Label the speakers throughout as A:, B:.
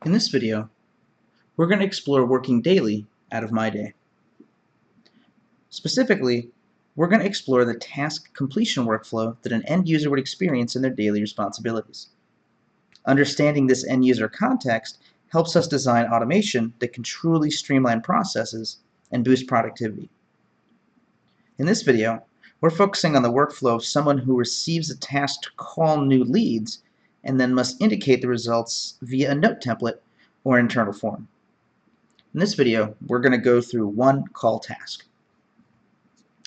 A: In this video, we're going to explore working daily out of my day. Specifically, we're going to explore the task completion workflow that an end user would experience in their daily responsibilities. Understanding this end user context helps us design automation that can truly streamline processes and boost productivity. In this video, we're focusing on the workflow of someone who receives a task to call new leads and then must indicate the results via a note template or internal form. In this video, we're going to go through one call task.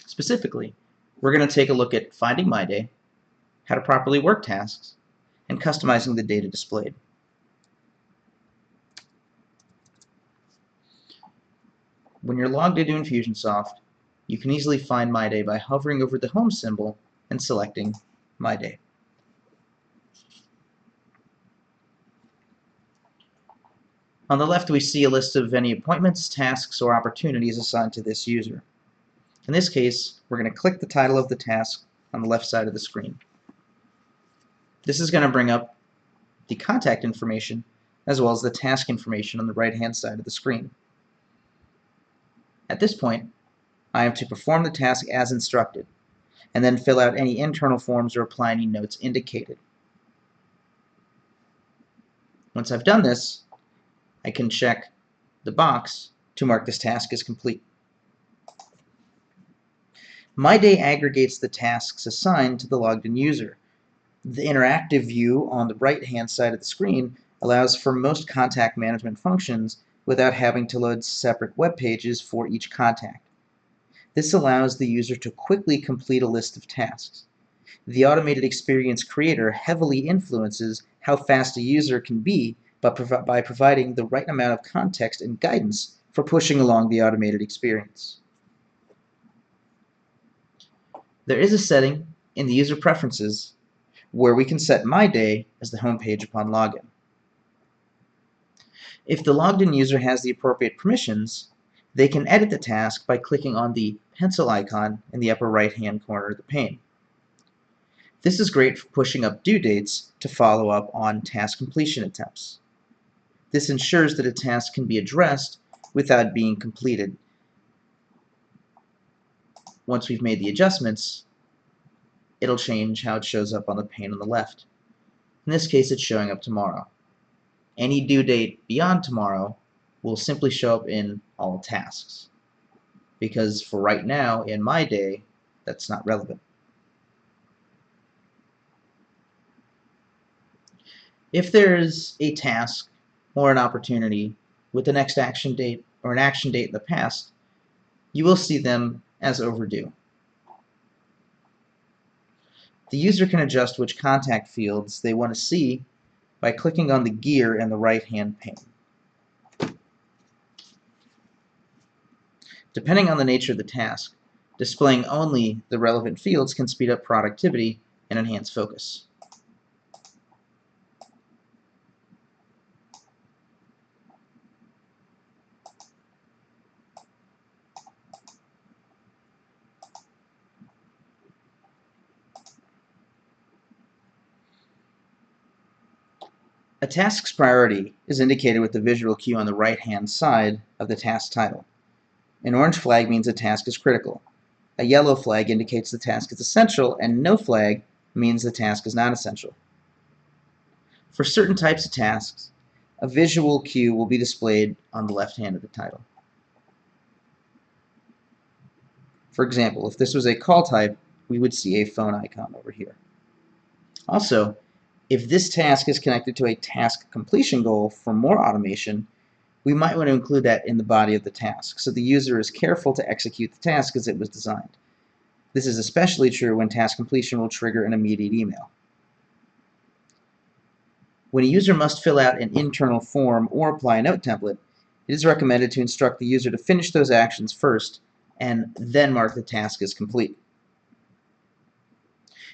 A: Specifically, we're going to take a look at finding my day, how to properly work tasks, and customizing the data displayed. When you're logged into Infusionsoft, you can easily find my day by hovering over the home symbol and selecting my day. On the left, we see a list of any appointments, tasks, or opportunities assigned to this user. In this case, we're going to click the title of the task on the left side of the screen. This is going to bring up the contact information as well as the task information on the right-hand side of the screen. At this point, I am to perform the task as instructed and then fill out any internal forms or apply any notes indicated. Once I've done this, I can check the box to mark this task as complete. My Day aggregates the tasks assigned to the logged-in user. The interactive view on the right-hand side of the screen allows for most contact management functions without having to load separate web pages for each contact. This allows the user to quickly complete a list of tasks. The automated experience creator heavily influences how fast a user can be by providing the right amount of context and guidance for pushing along the automated experience. There is a setting in the user preferences where we can set My Day as the home page upon login. If the logged-in user has the appropriate permissions, they can edit the task by clicking on the pencil icon in the upper right-hand corner of the pane. This is great for pushing up due dates to follow up on task completion attempts. This ensures that a task can be addressed without being completed. Once we've made the adjustments, it'll change how it shows up on the pane on the left. In this case, it's showing up tomorrow. Any due date beyond tomorrow will simply show up in all tasks, because for right now, in my day, that's not relevant. If there's a task or an opportunity with the next action date or an action date in the past, you will see them as overdue. The user can adjust which contact fields they want to see by clicking on the gear in the right-hand pane. Depending on the nature of the task, displaying only the relevant fields can speed up productivity and enhance focus. A task's priority is indicated with the visual cue on the right-hand side of the task title. An orange flag means a task is critical. A yellow flag indicates the task is essential, and no flag means the task is not essential. For certain types of tasks, a visual cue will be displayed on the left hand of the title. For example, if this was a call type, we would see a phone icon over here. Also, if this task is connected to a task completion goal for more automation, we might want to include that in the body of the task, so the user is careful to execute the task as it was designed. This is especially true when task completion will trigger an immediate email. When a user must fill out an internal form or apply a note template, it is recommended to instruct the user to finish those actions first and then mark the task as complete.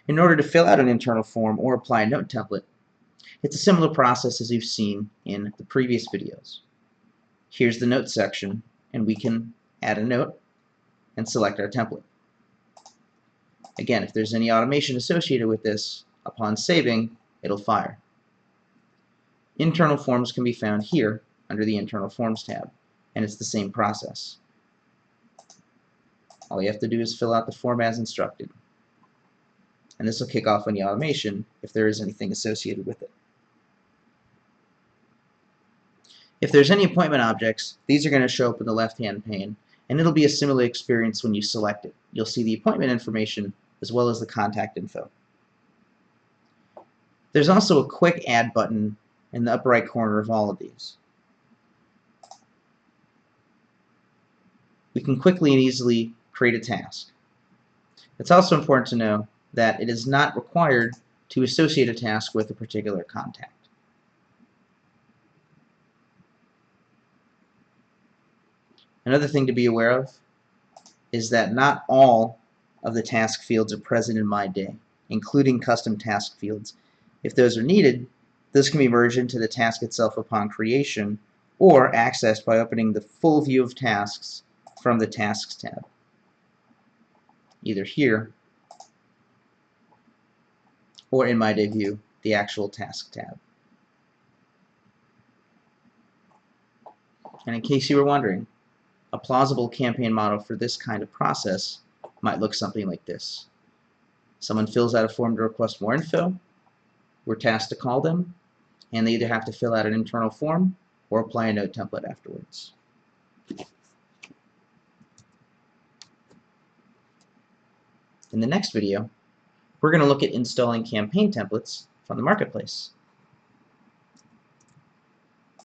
A: In order to fill out an internal form or apply a note template, it's a similar process as you've seen in the previous videos. Here's the notes section, and we can add a note and select our template. Again, if there's any automation associated with this, upon saving, it'll fire. Internal forms can be found here under the Internal Forms tab, and it's the same process. All you have to do is fill out the form as instructed, and this will kick off any automation if there is anything associated with it. If there's any appointment objects, these are going to show up in the left-hand pane, and it'll be a similar experience when you select it. You'll see the appointment information as well as the contact info. There's also a quick add button in the upper right corner of all of these. We can quickly and easily create a task. It's also important to know that it is not required to associate a task with a particular contact. Another thing to be aware of is that not all of the task fields are present in My Day, including custom task fields. If those are needed, those can be merged into the task itself upon creation or accessed by opening the full view of tasks from the Tasks tab, either here or in My Day view, the actual Task tab. And in case you were wondering, a plausible campaign model for this kind of process might look something like this. Someone fills out a form to request more info, we're tasked to call them, and they either have to fill out an internal form or apply a note template afterwards. In the next video, we're going to look at installing campaign templates from the marketplace.